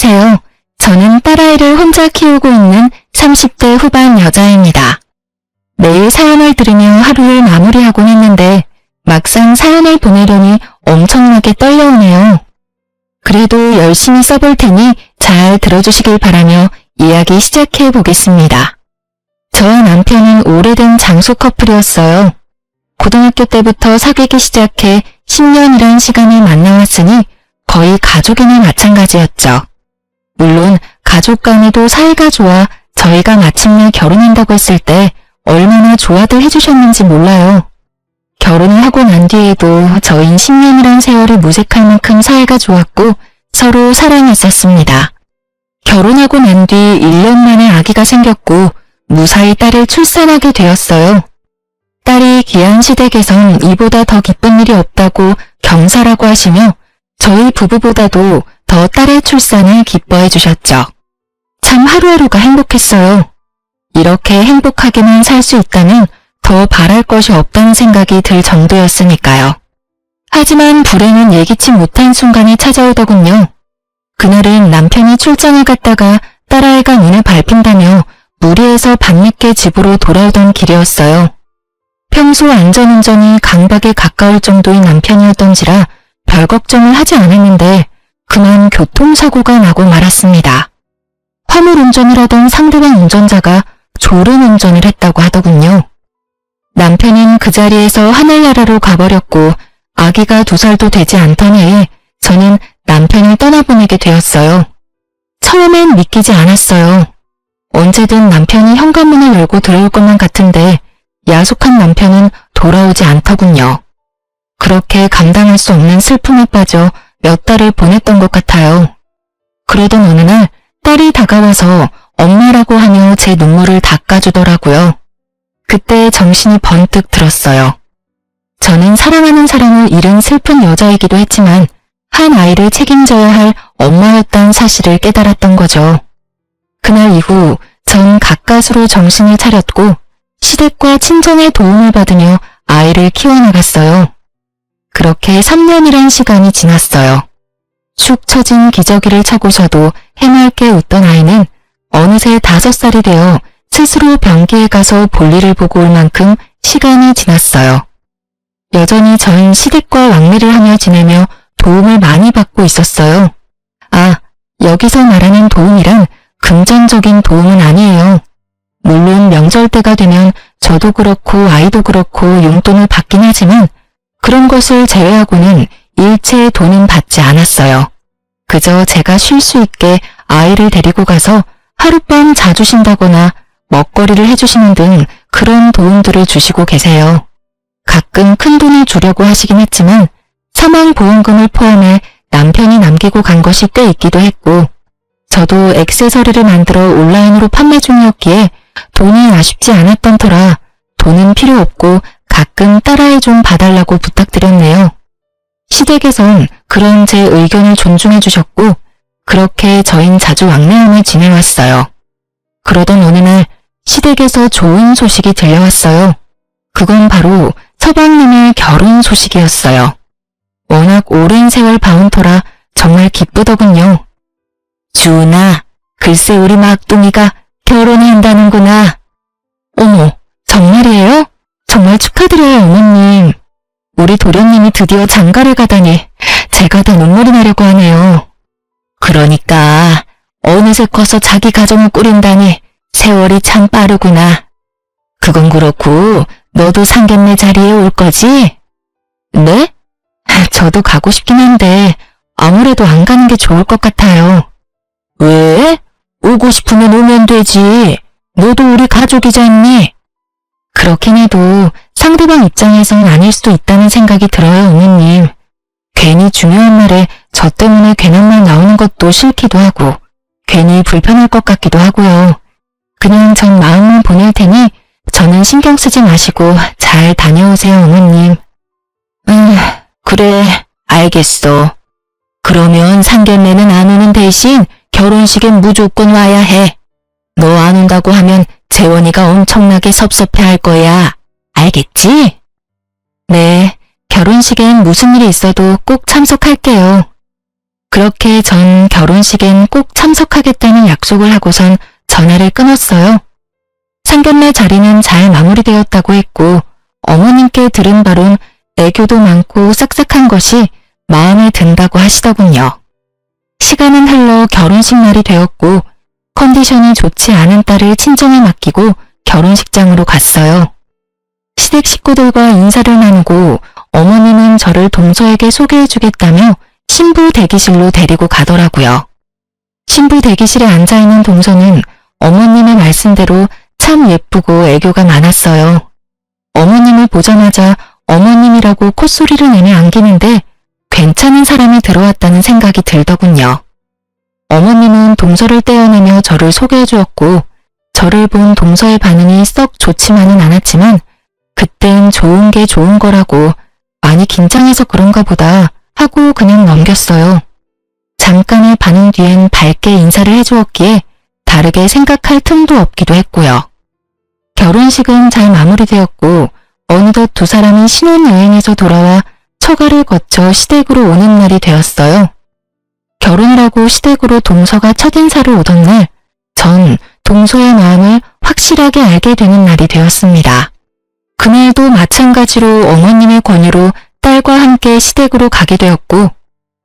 안녕하세요. 저는 딸아이를 혼자 키우고 있는 30대 후반 여자입니다. 매일 사연을 들으며 하루를 마무리하곤 했는데 막상 사연을 보내려니 엄청나게 떨려오네요. 그래도 열심히 써볼 테니 잘 들어주시길 바라며 이야기 시작해 보겠습니다. 저와 남편은 오래된 장수 커플이었어요. 고등학교 때부터 사귀기 시작해 10년이란 시간을 만나왔으니 거의 가족이나 마찬가지였죠. 물론 가족 간에도 사이가 좋아 저희가 마침내 결혼한다고 했을 때 얼마나 좋아들 해주셨는지 몰라요. 결혼을 하고 난 뒤에도 저희는 10년이란 세월이 무색할 만큼 사이가 좋았고 서로 사랑했었습니다. 결혼하고 난 뒤 1년 만에 아기가 생겼고 무사히 딸을 출산하게 되었어요. 딸이 귀한 시댁에선 이보다 더 기쁜 일이 없다고 경사라고 하시며 저희 부부보다도 더 딸의 출산을 기뻐해 주셨죠. 참 하루하루가 행복했어요. 이렇게 행복하게만 살 수 있다면 더 바랄 것이 없다는 생각이 들 정도였으니까요. 하지만 불행은 예기치 못한 순간이 찾아오더군요. 그날은 남편이 출장을 갔다가 딸아이가 눈에 밟힌다며 무리해서 밤늦게 집으로 돌아오던 길이었어요. 평소 안전운전이 강박에 가까울 정도의 남편이었던지라 별 걱정을 하지 않았는데 그만 교통사고가 나고 말았습니다. 화물운전을 하던 상대방 운전자가 졸음운전을 했다고 하더군요. 남편은 그 자리에서 하늘나라로 가버렸고 아기가 2살도 되지 않던 해에 저는 남편을 떠나보내게 되었어요. 처음엔 믿기지 않았어요. 언제든 남편이 현관문을 열고 들어올 것만 같은데 야속한 남편은 돌아오지 않더군요. 그렇게 감당할 수 없는 슬픔에 빠져 몇 달을 보냈던 것 같아요. 그러던 어느 날 딸이 다가와서 엄마라고 하며 제 눈물을 닦아주더라고요. 그때 정신이 번뜩 들었어요. 저는 사랑하는 사람을 잃은 슬픈 여자이기도 했지만 한 아이를 책임져야 할 엄마였다는 사실을 깨달았던 거죠. 그날 이후 전 가까스로 정신을 차렸고 시댁과 친정의 도움을 받으며 아이를 키워나갔어요. 그렇게 3년이란 시간이 지났어요. 축 처진 기저귀를 차고서도 해맑게 웃던 아이는 어느새 5살이 되어 스스로 변기에 가서 볼일을 보고 올 만큼 시간이 지났어요. 여전히 전 시댁과 왕래를 하며 지내며 도움을 많이 받고 있었어요. 아, 여기서 말하는 도움이란 금전적인 도움은 아니에요. 물론 명절 때가 되면 저도 그렇고 아이도 그렇고 용돈을 받긴 하지만 그런 것을 제외하고는 일체의 돈은 받지 않았어요. 그저 제가 쉴 수 있게 아이를 데리고 가서 하룻밤 자주 쉰다거나 먹거리를 해주시는 등 그런 도움들을 주시고 계세요. 가끔 큰돈을 주려고 하시긴 했지만 사망보험금을 포함해 남편이 남기고 간 것이 꽤 있기도 했고 저도 액세서리를 만들어 온라인으로 판매 중이었기에 돈이 아쉽지 않았던 터라 돈은 필요 없고 가끔 딸아이 좀 봐달라고 부탁드렸네요. 시댁에선 그런 제 의견을 존중해 주셨고 그렇게 저흰 자주 왕래하며 지내왔어요. 그러던 어느 날 시댁에서 좋은 소식이 들려왔어요. 그건 바로 서방님의 결혼 소식이었어요. 워낙 오랜 세월 봐온 터라 정말 기쁘더군요. 주은아, 글쎄 우리 막둥이가 결혼한다는구나. 어머, 정말이에요? 정말 축하드려요, 어머님. 우리 도련님이 드디어 장가를 가다니 제가 다 눈물이 나려고 하네요. 그러니까 어느새 커서 자기 가정을 꾸린다니 세월이 참 빠르구나. 그건 그렇고 너도 상견례 자리에 올 거지? 네? 저도 가고 싶긴 한데 아무래도 안 가는 게 좋을 것 같아요. 왜? 오고 싶으면 오면 되지. 너도 우리 가족이잖니. 그렇긴 해도 상대방 입장에선 아닐 수도 있다는 생각이 들어요, 어머님. 괜히 중요한 말에 저 때문에 괜한 말 나오는 것도 싫기도 하고 괜히 불편할 것 같기도 하고요. 그냥 전 마음만 보낼 테니 저는 신경 쓰지 마시고 잘 다녀오세요, 어머님. 그래, 알겠어. 그러면 상견례는 안 오는 대신 결혼식엔 무조건 와야 해. 너 안 온다고 하면 재원이가 엄청나게 섭섭해할 거야. 알겠지? 네, 결혼식엔 무슨 일이 있어도 꼭 참석할게요. 그렇게 전 결혼식엔 꼭 참석하겠다는 약속을 하고선 전화를 끊었어요. 상견례 자리는 잘 마무리되었다고 했고 어머님께 들은 바론 애교도 많고 싹싹한 것이 마음에 든다고 하시더군요. 시간은 흘러 결혼식 날이 되었고 컨디션이 좋지 않은 딸을 친정에 맡기고 결혼식장으로 갔어요. 시댁 식구들과 인사를 나누고 어머님은 저를 동서에게 소개해주겠다며 신부 대기실로 데리고 가더라고요. 신부 대기실에 앉아있는 동서는 어머님의 말씀대로 참 예쁘고 애교가 많았어요. 어머님을 보자마자 어머님이라고 콧소리를 내며 안기는데 괜찮은 사람이 들어왔다는 생각이 들더군요. 어머님은 동서를 떼어내며 저를 소개해 주었고 저를 본 동서의 반응이 썩 좋지만은 않았지만 그땐 좋은 게 좋은 거라고 많이 긴장해서 그런가 보다 하고 그냥 넘겼어요. 잠깐의 반응 뒤엔 밝게 인사를 해주었기에 다르게 생각할 틈도 없기도 했고요. 결혼식은 잘 마무리되었고 어느덧 두 사람이 신혼여행에서 돌아와 처가를 거쳐 시댁으로 오는 날이 되었어요. 결혼을 하고 시댁으로 동서가 첫인사를 오던 날, 전 동서의 마음을 확실하게 알게 되는 날이 되었습니다. 그날도 마찬가지로 어머님의 권유로 딸과 함께 시댁으로 가게 되었고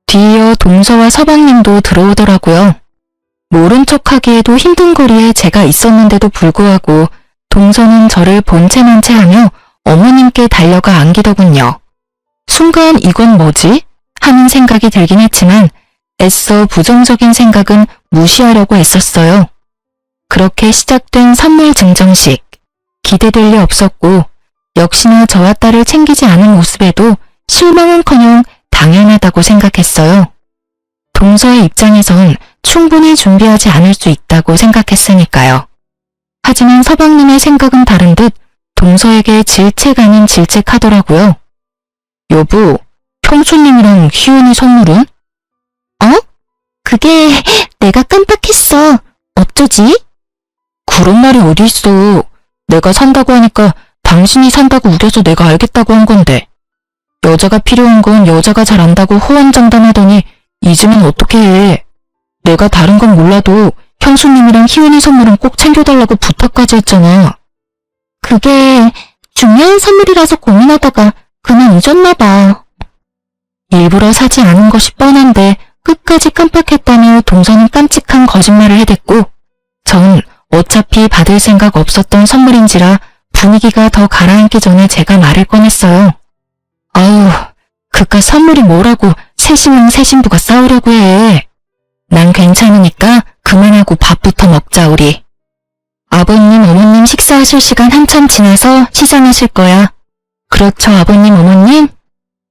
뒤이어 동서와 서방님도 들어오더라고요. 모른 척하기에도 힘든 거리에 제가 있었는데도 불구하고 동서는 저를 본체만 채하며 어머님께 달려가 안기더군요. 순간 이건 뭐지? 하는 생각이 들긴 했지만 애써 부정적인 생각은 무시하려고 애썼어요. 그렇게 시작된 선물 증정식. 기대될 리 없었고 역시나 저와 딸을 챙기지 않은 모습에도 실망은커녕 당연하다고 생각했어요. 동서의 입장에선 충분히 준비하지 않을 수 있다고 생각했으니까요. 하지만 서방님의 생각은 다른 듯 동서에게 질책 아닌 질책하더라고요. 여보, 형수님이랑 희은이 선물은? 어? 그게 내가 깜빡했어. 어쩌지? 그런 말이 어디 있어. 내가 산다고 하니까 당신이 산다고 우겨서 내가 알겠다고 한 건데. 여자가 필요한 건 여자가 잘 안다고 호언장담하더니 이제는 어떻게 해. 내가 다른 건 몰라도 형수님이랑 희은이 선물은 꼭 챙겨달라고 부탁까지 했잖아. 그게 중요한 선물이라서 고민하다가 그냥 잊었나 봐. 일부러 사지 않은 것이 뻔한데 끝까지 깜빡했다며 동서는 깜찍한 거짓말을 해댔고 전 어차피 받을 생각 없었던 선물인지라 분위기가 더 가라앉기 전에 제가 말을 꺼냈어요. 아유, 그깟 선물이 뭐라고 새신랑 새신부가 싸우려고 해. 난 괜찮으니까 그만하고 밥부터 먹자 우리. 아버님, 어머님 식사하실 시간 한참 지나서 시장하실 거야. 그렇죠, 아버님, 어머님?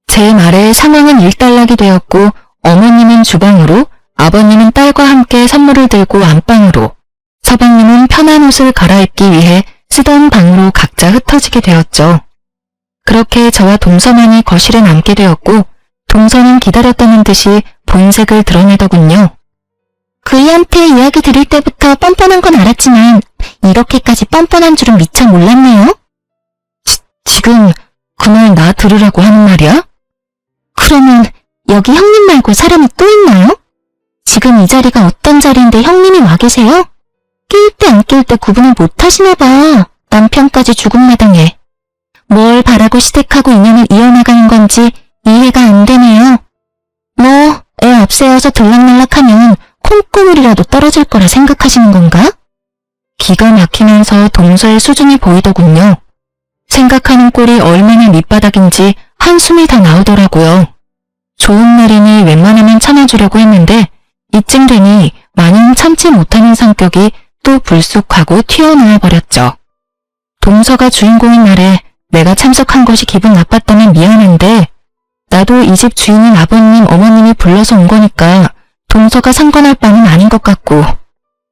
제 말에 상황은 일단락이 되었고 어머님은 주방으로, 아버님은 딸과 함께 선물을 들고 안방으로, 서방님은 편한 옷을 갈아입기 위해 쓰던 방으로 각자 흩어지게 되었죠. 그렇게 저와 동서만이 거실에 남게 되었고 동서는 기다렸다는 듯이 본색을 드러내더군요. 그이한테 이야기 들을 때부터 뻔뻔한 건 알았지만 이렇게까지 뻔뻔한 줄은 미처 몰랐네요. 지금 그 말 나 들으라고 하는 말이야? 그러면 여기 형님 말고 사람이 또 있나요? 지금 이 자리가 어떤 자리인데 형님이 와 계세요? 낄 때 안 낄 때 구분을 못 하시나 봐. 남편까지 죽음마당에. 뭘 바라고 시댁하고 인연을 이어나가는 건지 이해가 안 되네요. 뭐 애 앞세워서 들락날락하면 콩고물이라도 떨어질 거라 생각하시는 건가? 기가 막히면서 동서의 수준이 보이더군요. 생각하는 꼴이 얼마나 밑바닥인지 한숨이 다 나오더라고요. 좋은 날이니 웬만하면 참아주려고 했는데 이쯤 되니 마냥 참지 못하는 성격이 또 불쑥하고 튀어나와 버렸죠. 동서가 주인공인 날에 내가 참석한 것이 기분 나빴다면 미안한데 나도 이 집 주인인 아버님, 어머님이 불러서 온 거니까 동서가 상관할 바는 아닌 것 같고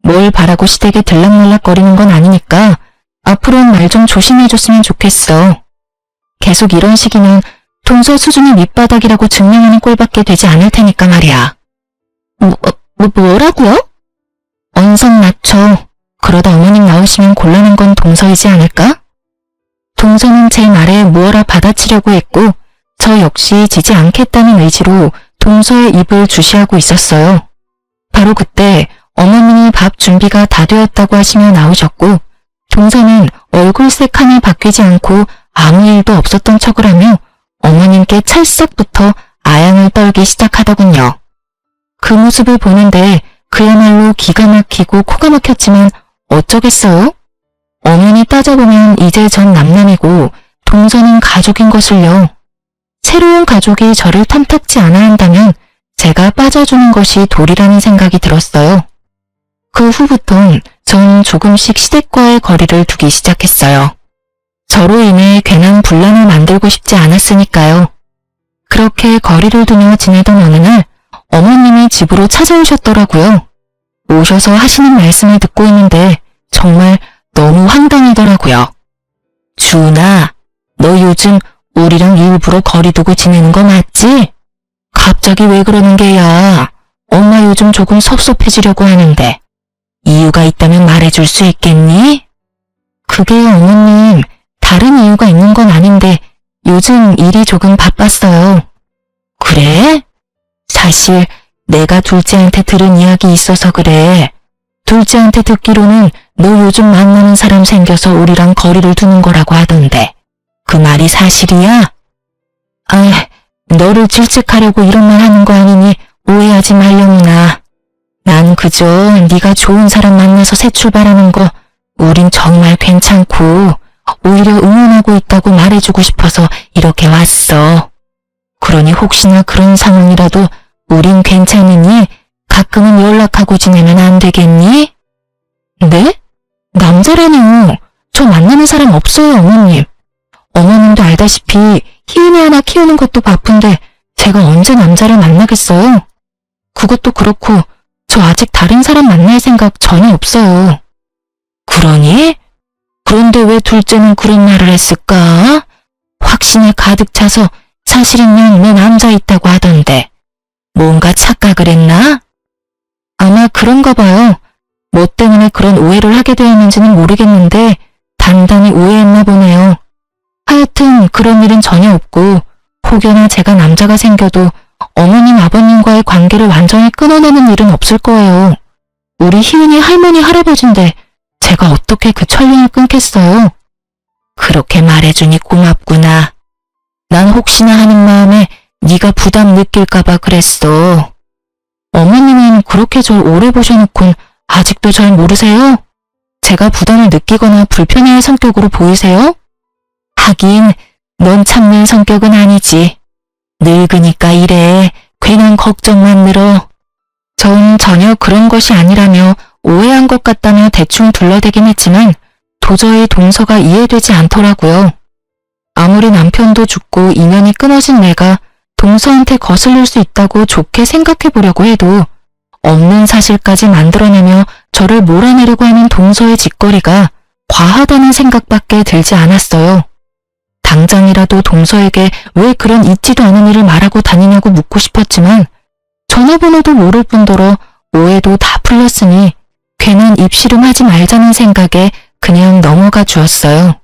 뭘 바라고 시댁에 들락날락거리는 건 아니니까 앞으로는 말 좀 조심해줬으면 좋겠어. 계속 이런 식이면 동서 수준이 밑바닥이라고 증명하는 꼴밖에 되지 않을 테니까 말이야. 뭐라고요? 언성 낮춰. 그러다 어머님 나오시면 곤란한 건 동서이지 않을까? 동서는 제 말에 무어라 받아치려고 했고 저 역시 지지 않겠다는 의지로 동서의 입을 주시하고 있었어요. 바로 그때 어머님이 밥 준비가 다 되었다고 하시며 나오셨고 동서는 얼굴색 하나 바뀌지 않고 아무 일도 없었던 척을 하며 어머님께 찰싹부터 아양을 떨기 시작하더군요. 그 모습을 보는데 그야말로 기가 막히고 코가 막혔지만 어쩌겠어요? 엄연히 따져보면 이제 전 남남이고 동서는 가족인 것을요. 새로운 가족이 저를 탐탁지 않아 한다면 제가 빠져주는 것이 도리라는 생각이 들었어요. 그 후부턴 전 조금씩 시댁과의 거리를 두기 시작했어요. 저로 인해 괜한 분란을 만들고 싶지 않았으니까요. 그렇게 거리를 두며 지내던 어느 날 어머님이 집으로 찾아오셨더라고요. 오셔서 하시는 말씀을 듣고 있는데 정말 너무 황당하더라고요. 주은아, 너 요즘 우리랑 일부러 거리 두고 지내는 거 맞지? 갑자기 왜 그러는 게야? 엄마 요즘 조금 섭섭해지려고 하는데 이유가 있다면 말해줄 수 있겠니? 그게 어머님, 다른 이유가 있는 건 아닌데 요즘 일이 조금 바빴어요. 그래? 사실 내가 둘째한테 들은 이야기 있어서 그래. 둘째한테 듣기로는 너 요즘 만나는 사람 생겨서 우리랑 거리를 두는 거라고 하던데 그 말이 사실이야? 아, 너를 질책하려고 이런 말 하는 거 아니니 오해하지 말려무나. 난 그저 네가 좋은 사람 만나서 새 출발하는 거 우린 정말 괜찮고 오히려 응원하고 있다고 말해주고 싶어서 이렇게 왔어. 그러니 혹시나 그런 상황이라도 우린 괜찮으니 가끔은 연락하고 지내면 안 되겠니? 네? 남자라니요. 저 만나는 사람 없어요, 어머님. 어머님도 알다시피 희은이 하나 키우는 것도 바쁜데 제가 언제 남자를 만나겠어요? 그것도 그렇고 저 아직 다른 사람 만날 생각 전혀 없어요. 그러니? 그런데 왜 둘째는 그런 말을 했을까? 확신에 가득 차서 사실은요 내 남자 있다고 하던데 뭔가 착각을 했나? 아마 그런가 봐요. 뭐 때문에 그런 오해를 하게 되었는지는 모르겠는데 단단히 오해했나 보네요. 하여튼 그런 일은 전혀 없고 혹여나 제가 남자가 생겨도 어머님 아버님과의 관계를 완전히 끊어내는 일은 없을 거예요. 우리 희은이 할머니 할아버지인데 제가 어떻게 그 천륜을 끊겠어요? 그렇게 말해주니 고맙구나. 난 혹시나 하는 마음에 네가 부담 느낄까봐 그랬어. 어머님은 그렇게 절 오래 보셔놓곤 아직도 절 모르세요? 제가 부담을 느끼거나 불편해할 성격으로 보이세요? 하긴 넌 참는 성격은 아니지. 늙으니까 이래. 괜한 걱정만 늘어. 전 전혀 그런 것이 아니라며 오해한 것 같다며 대충 둘러대긴 했지만 도저히 동서가 이해되지 않더라고요. 아무리 남편도 죽고 인연이 끊어진 내가 동서한테 거슬릴 수 있다고 좋게 생각해보려고 해도 없는 사실까지 만들어내며 저를 몰아내려고 하는 동서의 짓거리가 과하다는 생각밖에 들지 않았어요. 당장이라도 동서에게 왜 그런 있지도 않은 일을 말하고 다니냐고 묻고 싶었지만 전화번호도 모를 뿐더러 오해도 다 풀렸으니 괜한 입씨름하지 말자는 생각에 그냥 넘어가 주었어요.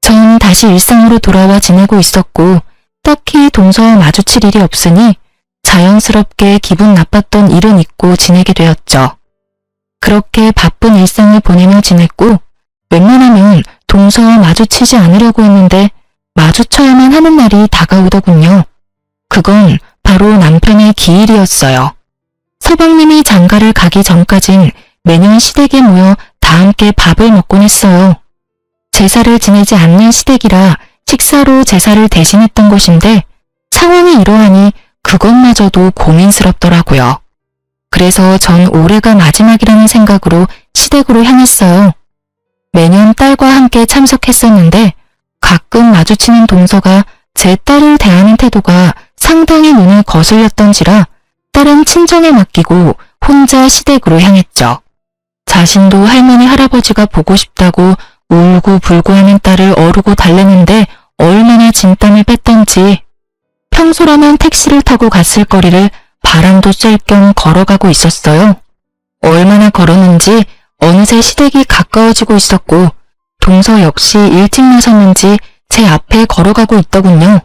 전 다시 일상으로 돌아와 지내고 있었고 딱히 동서와 마주칠 일이 없으니 자연스럽게 기분 나빴던 일은 잊고 지내게 되었죠. 그렇게 바쁜 일상을 보내며 지냈고 웬만하면 동서와 마주치지 않으려고 했는데 마주쳐야만 하는 날이 다가오더군요. 그건 바로 남편의 기일이었어요. 서방님이 장가를 가기 전까진 매년 시댁에 모여 다 함께 밥을 먹곤 했어요. 제사를 지내지 않는 시댁이라 식사로 제사를 대신했던 곳인데 상황이 이러하니 그것마저도 고민스럽더라고요. 그래서 전 올해가 마지막이라는 생각으로 시댁으로 향했어요. 매년 딸과 함께 참석했었는데 가끔 마주치는 동서가 제 딸을 대하는 태도가 상당히 눈을 거슬렸던지라 딸은 친정에 맡기고 혼자 시댁으로 향했죠. 자신도 할머니 할아버지가 보고 싶다고 울고 불고 하는 딸을 어르고 달래는데 얼마나 진땀을 뺐던지 평소라면 택시를 타고 갔을 거리를 바람도 쐴 겸 걸어가고 있었어요. 얼마나 걸었는지 어느새 시댁이 가까워지고 있었고 동서 역시 일찍 나섰는지 제 앞에 걸어가고 있더군요.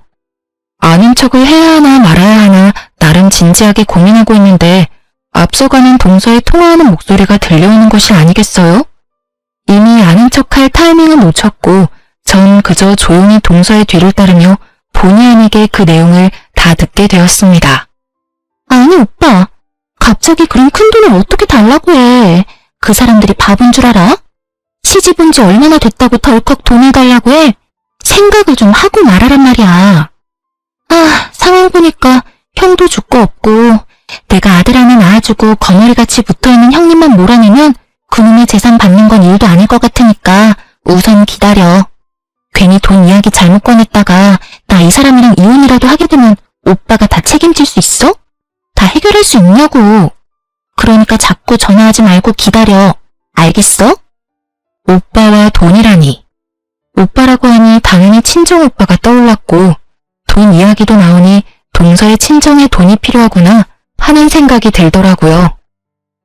아는 척을 해야 하나 말아야 하나 나름 진지하게 고민하고 있는데 앞서가는 동서의 통화하는 목소리가 들려오는 것이 아니겠어요? 이미 아는 척할 타이밍을 놓쳤고 전 그저 조용히 동서의 뒤를 따르며 본의 아니게 그 내용을 다 듣게 되었습니다. 아니 오빠, 갑자기 그런 큰 돈을 어떻게 달라고 해. 그 사람들이 바본 줄 알아? 시집 온 지 얼마나 됐다고 덜컥 돈을 달라고 해? 생각을 좀 하고 말하란 말이야. 아, 상황 보니까 형도 줄 거 없고 내가 아들 하나 낳아주고 거머리같이 붙어있는 형님만 몰아내면 그놈의 재산 받는 건 일도 아닐 것 같으니까 우선 기다려. 괜히 돈 이야기 잘못 꺼냈다가 나 이 사람이랑 이혼이라도 하게 되면 오빠가 다 책임질 수 있어? 다 해결할 수 있냐고. 그러니까 자꾸 전화하지 말고 기다려. 알겠어? 오빠와 돈이라니. 오빠라고 하니 당연히 친정오빠가 떠올랐고 돈 이야기도 나오니 동서의 친정에 돈이 필요하구나 하는 생각이 들더라고요.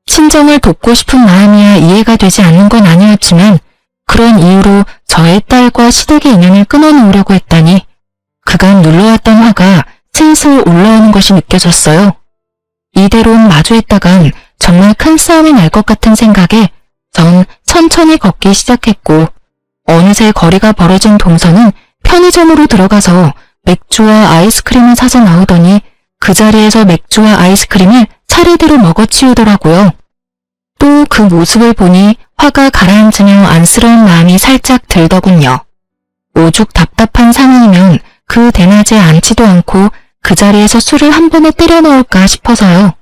친정을 돕고 싶은 마음이야 이해가 되지 않는 건 아니었지만 그런 이유로 저의 딸과 시댁의 인연을 끊어놓으려고 했다니 그간 눌러왔던 화가 슬슬 올라오는 것이 느껴졌어요. 이대로 마주했다간 정말 큰 싸움이 날 것 같은 생각에 전 천천히 걷기 시작했고 어느새 거리가 벌어진 동서는 편의점으로 들어가서 맥주와 아이스크림을 사서 나오더니 그 자리에서 맥주와 아이스크림을 차례대로 먹어치우더라고요. 또 그 모습을 보니 화가 가라앉으며 안쓰러운 마음이 살짝 들더군요. 오죽 답답한 상황이면 그 대낮에 앉지도 않고 그 자리에서 술을 한 번에 때려 넣을까 싶어서요.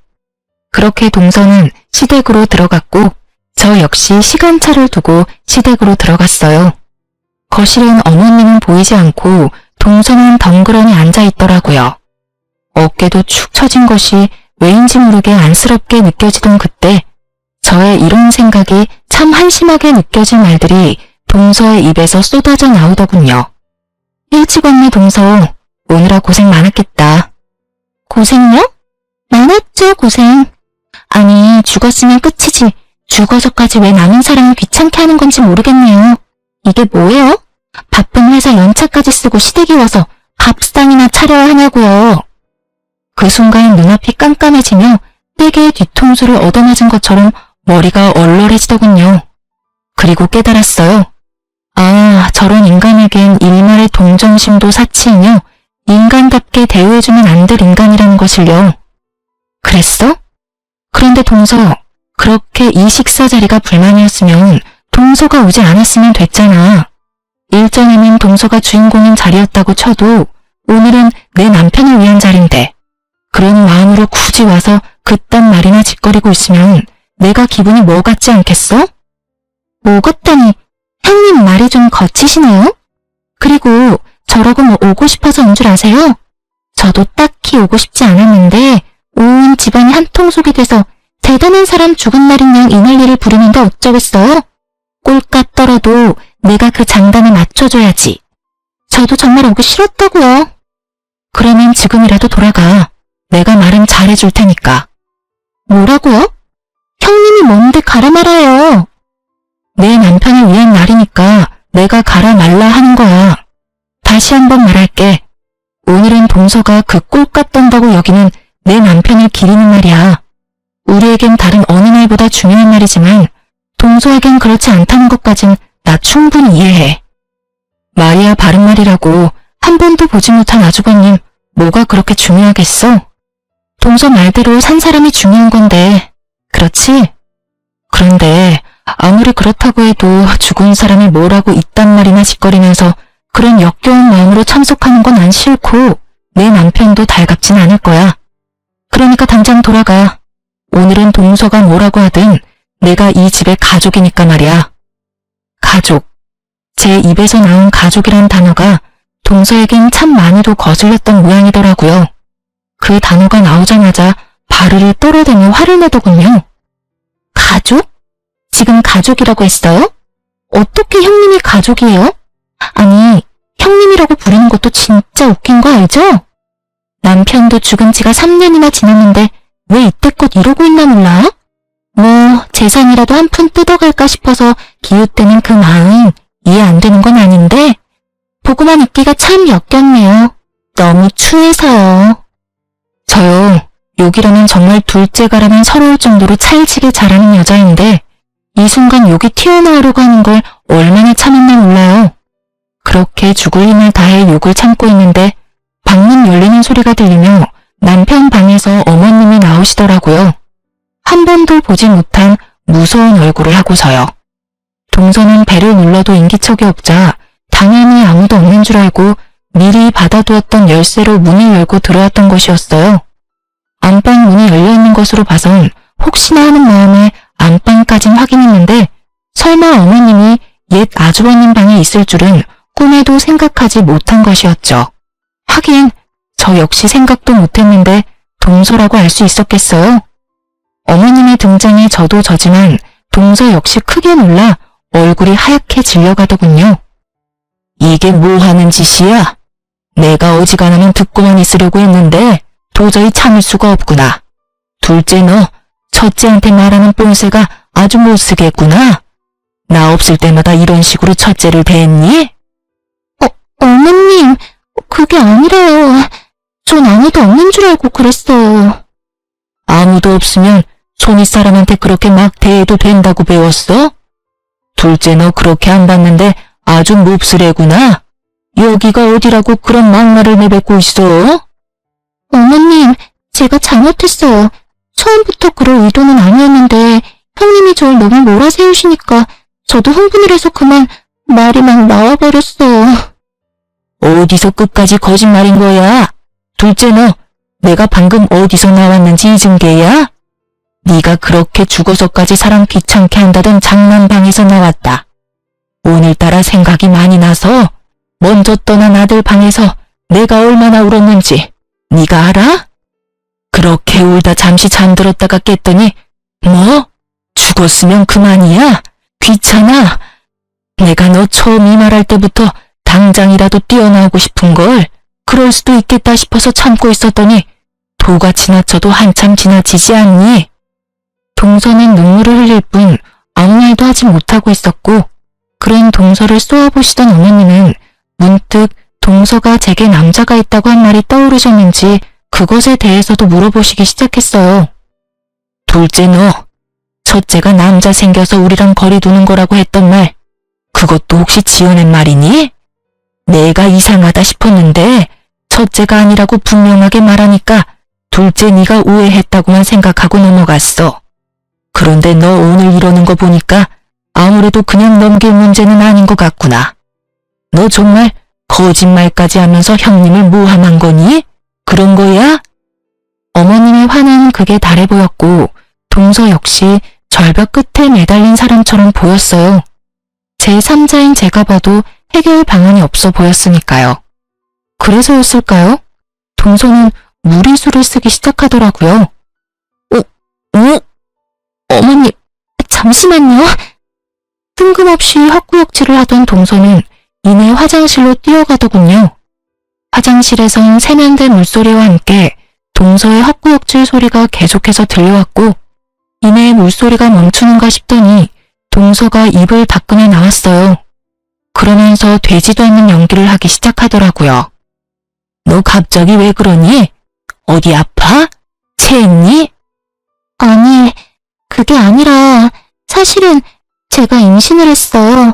그렇게 동서는 시댁으로 들어갔고 저 역시 시간차를 두고 시댁으로 들어갔어요. 거실엔 어머님은 보이지 않고 동서는 덩그러니 앉아있더라고요. 어깨도 축 처진 것이 왜인지 모르게 안쓰럽게 느껴지던 그때 저의 이런 생각이 참 한심하게 느껴진 말들이 동서의 입에서 쏟아져 나오더군요. 일찍 왔네 동서. 오느라 고생 많았겠다. 고생요? 많았죠 고생. 아니 죽었으면 끝이지. 죽어서까지 왜 남은 사람을 귀찮게 하는 건지 모르겠네요. 이게 뭐예요? 바쁜 회사 연차까지 쓰고 시댁이 와서 밥상이나 차려야 하냐고요. 그 순간 눈앞이 깜깜해지며 떼개의 뒤통수를 얻어맞은 것처럼 머리가 얼얼해지더군요. 그리고 깨달았어요. 아, 저런 인간에겐 일말의 동정심도 사치이며 인간답게 대우해주면 안 될 인간이라는 것을요. 그랬어? 그런데 동서, 그렇게 이 식사 자리가 불만이었으면 동서가 오지 않았으면 됐잖아. 일전에는 동서가 주인공인 자리였다고 쳐도 오늘은 내 남편을 위한 자리인데 그런 마음으로 굳이 와서 그딴 말이나 짓거리고 있으면 내가 기분이 뭐 같지 않겠어? 뭐 같다니 형님 말이 좀 거치시네요? 그리고 저러고 뭐 오고 싶어서 온 줄 아세요? 저도 딱히 오고 싶지 않았는데 온 집안이 한통속이 돼서 대단한 사람 죽은 날인 양 이 난리를 부르는데 어쩌겠어요? 꼴값 떨어도 내가 그 장단에 맞춰줘야지. 저도 정말 오기 싫었다고요. 그러면 지금이라도 돌아가. 내가 말은 잘해줄 테니까. 뭐라고요? 형님이 뭔데 가라 말아요. 내 남편을 위한 날이니까 내가 가라 말라 하는 거야. 다시 한번 말할게. 오늘은 동서가 그 꼴값 떤다고 여기는 내 남편을 기리는 날이야. 우리에겐 다른 어느 날보다 중요한 날이지만 동서에겐 그렇지 않다는 것까진 나 충분히 이해해. 말이야 바른 말이라고 한 번도 보지 못한 아주버님 뭐가 그렇게 중요하겠어? 동서 말대로 산 사람이 중요한 건데 그렇지? 그런데 아무리 그렇다고 해도 죽은 사람이 뭐라고 이딴 말이나 짓거리면서 그런 역겨운 마음으로 참석하는 건 안 싫고 내 남편도 달갑진 않을 거야. 그러니까 당장 돌아가. 오늘은 동서가 뭐라고 하든 내가 이 집의 가족이니까 말이야. 가족. 제 입에서 나온 가족이란 단어가 동서에겐 참 많이도 거슬렸던 모양이더라고요. 그 단어가 나오자마자 바르르 떨어대며 화를 내더군요. 가족? 지금 가족이라고 했어요? 어떻게 형님이 가족이에요? 아니, 형님이라고 부르는 것도 진짜 웃긴 거 알죠? 남편도 죽은 지가 3년이나 지났는데 왜 이때껏 이러고 있나 몰라? 뭐 재산이라도 한 푼 뜯어갈까 싶어서 기웃대는 그 마음 이해 안 되는 건 아닌데 보고만 있기가 참 역겹네요. 너무 추해서요. 저요, 욕이라면 정말 둘째가라면 서러울 정도로 찰지게 잘하는 여자인데 이 순간 욕이 튀어나오려고 하는 걸 얼마나 참았나 몰라요. 그렇게 죽을 힘을 다해 욕을 참고 있는데 방문 열리는 소리가 들리며 남편 방에서 어머님이 나오시더라고요. 한 번도 보지 못한 무서운 얼굴을 하고서요. 동서는 배를 눌러도 인기척이 없자 당연히 아무도 없는 줄 알고 미리 받아두었던 열쇠로 문을 열고 들어왔던 것이었어요. 안방 문이 열려있는 것으로 봐선 혹시나 하는 마음에 안방까진 확인했는데 설마 어머님이 옛 아주버님 방에 있을 줄은 꿈에도 생각하지 못한 것이었죠. 하긴 저 역시 생각도 못했는데 동서라고 알 수 있었겠어요? 어머님의 등장에 저도 저지만 동서 역시 크게 놀라 얼굴이 하얗게 질려가더군요. 이게 뭐 하는 짓이야? 내가 어지간하면 듣고만 있으려고 했는데 도저히 참을 수가 없구나. 둘째 너 첫째한테 말하는 뽐새가 아주 못쓰겠구나. 나 없을 때마다 이런 식으로 첫째를 대했니? 어머님, 그게 아니라요. 전 아무도 없는 줄 알고 그랬어요. 아무도 없으면 손윗 사람한테 그렇게 막 대해도 된다고 배웠어? 둘째 너 그렇게 안 봤는데 아주 몹쓸애구나. 여기가 어디라고 그런 막말을 내뱉고 있어? 어머님, 제가 잘못했어요. 처음부터 그럴 의도는 아니었는데 형님이 절 너무 몰아세우시니까 저도 흥분을 해서 그만 말이 막 나와버렸어요. 어디서 끝까지 거짓말인 거야? 둘째 너, 내가 방금 어디서 나왔는지 잊은 게야? 네가 그렇게 죽어서까지 사람 귀찮게 한다던 장난방에서 나왔다. 오늘따라 생각이 많이 나서 먼저 떠난 아들 방에서 내가 얼마나 울었는지 네가 알아? 그렇게 울다 잠시 잠들었다가 깼더니 뭐? 죽었으면 그만이야? 귀찮아? 내가 너 처음 이 말할 때부터 당장이라도 뛰어나오고 싶은걸 그럴 수도 있겠다 싶어서 참고 있었더니 도가 지나쳐도 한참 지나치지 않니? 동서는 눈물을 흘릴 뿐 아무 말도 하지 못하고 있었고 그런 동서를 쏘아보시던 어머님은 문득 동서가 제게 남자가 있다고 한 말이 떠오르셨는지 그것에 대해서도 물어보시기 시작했어요. 둘째 너, 첫째가 남자 생겨서 우리랑 거리 두는 거라고 했던 말, 그것도 혹시 지어낸 말이니? 내가 이상하다 싶었는데 첫째가 아니라고 분명하게 말하니까 둘째 네가 오해했다고만 생각하고 넘어갔어. 그런데 너 오늘 이러는 거 보니까 아무래도 그냥 넘길 문제는 아닌 것 같구나. 너 정말 거짓말까지 하면서 형님을 모함한 거니? 그런 거야? 어머님의 화는 극에 달해 보였고 동서 역시 절벽 끝에 매달린 사람처럼 보였어요. 제3자인 제가 봐도 해결 방안이 없어 보였으니까요. 그래서였을까요? 동서는 무리수를 쓰기 시작하더라고요. 어머니, 잠시만요. 뜬금없이 헛구역질을 하던 동서는 이내 화장실로 뛰어가더군요. 화장실에선 세면대 물소리와 함께 동서의 헛구역질 소리가 계속해서 들려왔고 이내 물소리가 멈추는가 싶더니 동서가 입을 닦으며 나왔어요. 그러면서 되지도 않는 연기를 하기 시작하더라고요. 너 갑자기 왜 그러니? 어디 아파? 체했니? 아니, 그게 아니라 사실은 제가 임신을 했어요.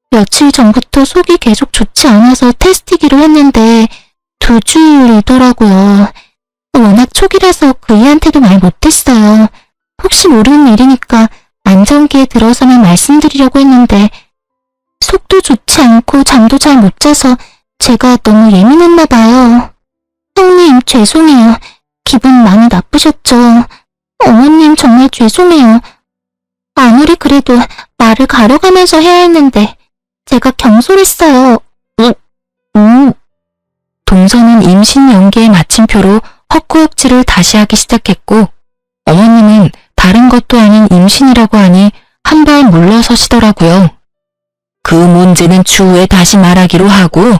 며칠 전부터 속이 계속 좋지 않아서 테스트기로 했는데 2주일이더라고요. 워낙 초기라서 그이한테도 말 못했어요. 혹시 모르는 일이니까 안정기에 들어서만 말씀드리려고 했는데 속도 좋지 않고 잠도 잘 못 자서 제가 너무 예민했나 봐요. 형님 죄송해요. 기분 많이 나쁘셨죠? 어머님 정말 죄송해요. 아무리 그래도 말을 가려가면서 해야 했는데 제가 경솔했어요. 동서는 임신 연기의 마침표로 헛구역질을 다시 하기 시작했고 어머님은 다른 것도 아닌 임신이라고 하니 한 발 물러서시더라고요. 그 문제는 추후에 다시 말하기로 하고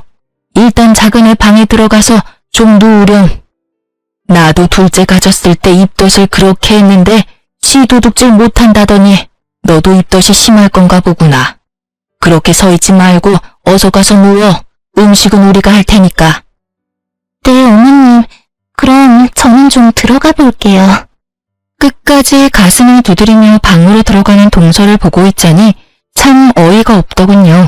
일단 작은애 방에 들어가서 좀 누우렴. 나도 둘째 가졌을 때 입덧을 그렇게 했는데 시도둑질 못한다더니 너도 입덧이 심할 건가 보구나. 그렇게 서 있지 말고 어서 가서 누워. 음식은 우리가 할 테니까. 네, 어머님. 그럼 저는 좀 들어가 볼게요. 끝까지 가슴을 두드리며 방으로 들어가는 동서를 보고 있자니 참 어이가 없더군요.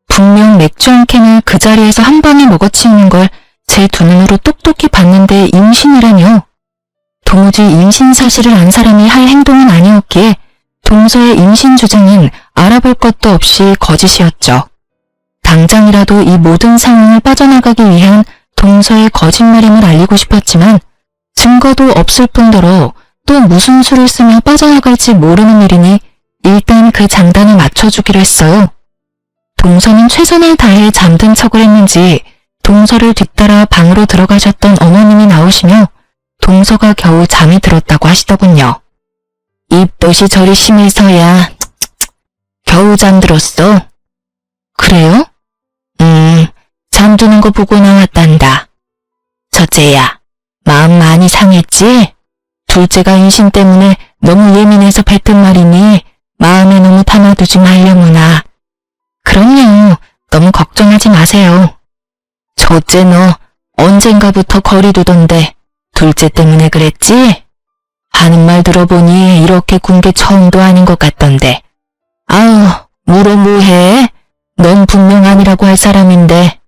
분명 맥주 한 캔을 그 자리에서 한 방에 먹어치우는 걸 제 두 눈으로 똑똑히 봤는데 임신이라뇨. 도무지 임신 사실을 안 사람이 할 행동은 아니었기에 동서의 임신 주장은 알아볼 것도 없이 거짓이었죠. 당장이라도 이 모든 상황을 빠져나가기 위한 동서의 거짓말임을 알리고 싶었지만 증거도 없을 뿐더러 또 무슨 수를 쓰며 빠져나갈지 모르는 일이니 일단 그 장단을 맞춰주기로 했어요. 동서는 최선을 다해 잠든 척을 했는지 동서를 뒤따라 방으로 들어가셨던 어머님이 나오시며 동서가 겨우 잠이 들었다고 하시더군요. 입덧이 저리 심해서야 겨우 잠들었어. 그래요? 잠드는 거 보고 나왔단다. 첫째야, 마음 많이 상했지? 둘째가 임신 때문에 너무 예민해서 뱉은 말이니 마음에 너무 담아두지 말려무나. 그럼요. 너무 걱정하지 마세요. 첫째 너 언젠가부터 거리 두던데 둘째 때문에 그랬지? 하는 말 들어보니 이렇게 군 게 처음도 아닌 것 같던데. 아우, 물어 뭐해? 넌 분명 아니라고 할 사람인데.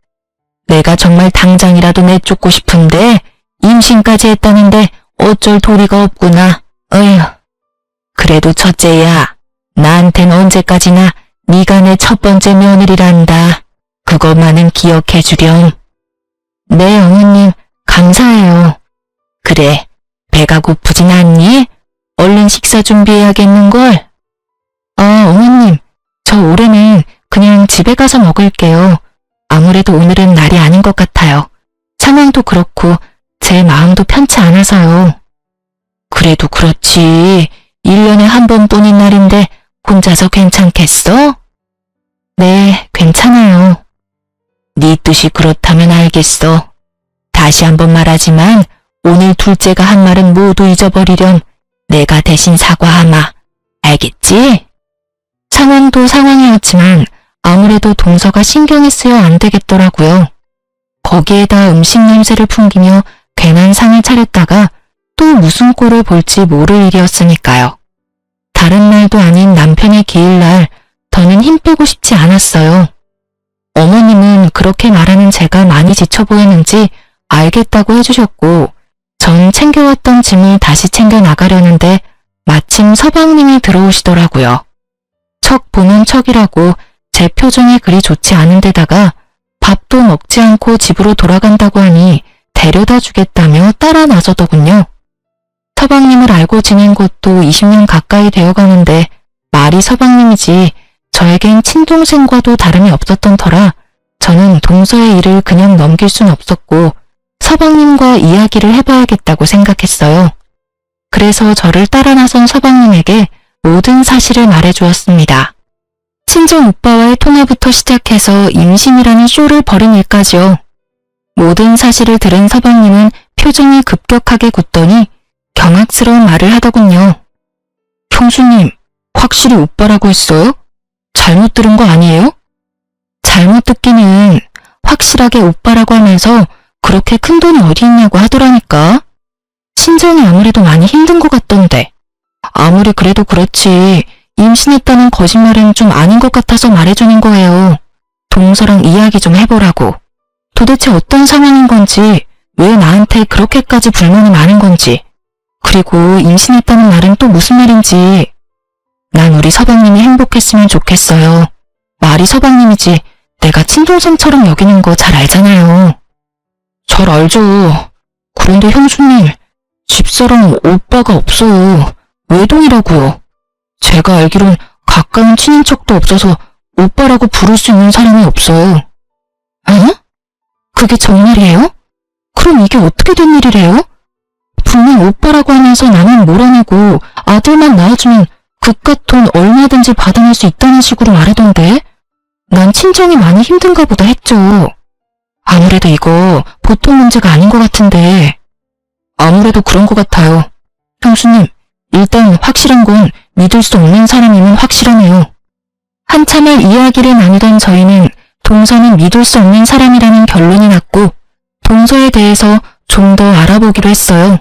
내가 정말 당장이라도 내쫓고 싶은데 임신까지 했다는데 어쩔 도리가 없구나. 어휴. 그래도 첫째야, 나한텐 언제까지나 네가 내 첫 번째 며느리란다. 그것만은 기억해 주렴. 네, 어머님, 감사해요. 그래, 배가 고프진 않니? 얼른 식사 준비해야겠는걸? 어머님, 저 올해는 그냥 집에 가서 먹을게요. 아무래도 오늘은 날이 아닌 것 같아요. 상황도 그렇고 제 마음도 편치 않아서요. 그래도 그렇지. 1년에 한 번뿐인 날인데 혼자서 괜찮겠어? 네, 괜찮아요. 네 뜻이 그렇다면 알겠어. 다시 한번 말하지만 오늘 둘째가 한 말은 모두 잊어버리렴. 내가 대신 사과하마. 알겠지? 상황도 상황이었지만 아무래도 동서가 신경이 쓰여 안 되겠더라고요. 거기에다 음식 냄새를 풍기며 괜한 상을 차렸다가 또 무슨 꼴을 볼지 모를 일이었으니까요. 다른 날도 아닌 남편의 기일날 더는 힘 빼고 싶지 않았어요. 어머님은 그렇게 말하는 제가 많이 지쳐 보였는지 알겠다고 해주셨고 전 챙겨왔던 짐을 다시 챙겨 나가려는데 마침 서방님이 들어오시더라고요. 척 보면 척이라고 제 표정이 그리 좋지 않은 데다가 밥도 먹지 않고 집으로 돌아간다고 하니 데려다 주겠다며 따라 나서더군요. 서방님을 알고 지낸 것도 20년 가까이 되어가는데 말이 서방님이지 저에겐 친동생과도 다름이 없었던 터라 저는 동서의 일을 그냥 넘길 순 없었고 서방님과 이야기를 해봐야겠다고 생각했어요. 그래서 저를 따라 나선 서방님에게 모든 사실을 말해주었습니다. 친정 오빠와의 통화부터 시작해서 임신이라는 쇼를 벌인 일까지요. 모든 사실을 들은 서방님은 표정이 급격하게 굳더니 경악스러운 말을 하더군요. 형수님, 확실히 오빠라고 했어요? 잘못 들은 거 아니에요? 잘못 듣기는 확실하게 오빠라고 하면서 그렇게 큰 돈이 어디 있냐고 하더라니까. 친정이 아무래도 많이 힘든 것 같던데. 아무리 그래도 그렇지 임신했다는 거짓말은 좀 아닌 것 같아서 말해주는 거예요. 동서랑 이야기 좀 해보라고. 도대체 어떤 상황인 건지, 왜 나한테 그렇게까지 불만이 많은 건지, 그리고 임신했다는 말은 또 무슨 말인지. 난 우리 서방님이 행복했으면 좋겠어요. 말이 서방님이지 내가 친동생처럼 여기는 거 잘 알잖아요. 잘 알죠. 그런데 형수님, 집사람 오빠가 없어요. 외동이라고요. 제가 알기론 가까운 친인척도 없어서 오빠라고 부를 수 있는 사람이 없어요. 어? 그게 정말이에요? 그럼 이게 어떻게 된 일이래요? 분명 오빠라고 하면서 나만 몰아내고 아들만 낳아주면 그깟 돈 얼마든지 받아낼 수 있다는 식으로 말하던데 난 친정이 많이 힘든가 보다 했죠. 아무래도 이거 보통 문제가 아닌 것 같은데. 아무래도 그런 것 같아요. 형수님, 일단 확실한 건 믿을 수 없는 사람이면 확실하네요. 한참을 이야기를 나누던 저희는 동서는 믿을 수 없는 사람이라는 결론이 났고 동서에 대해서 좀 더 알아보기로 했어요.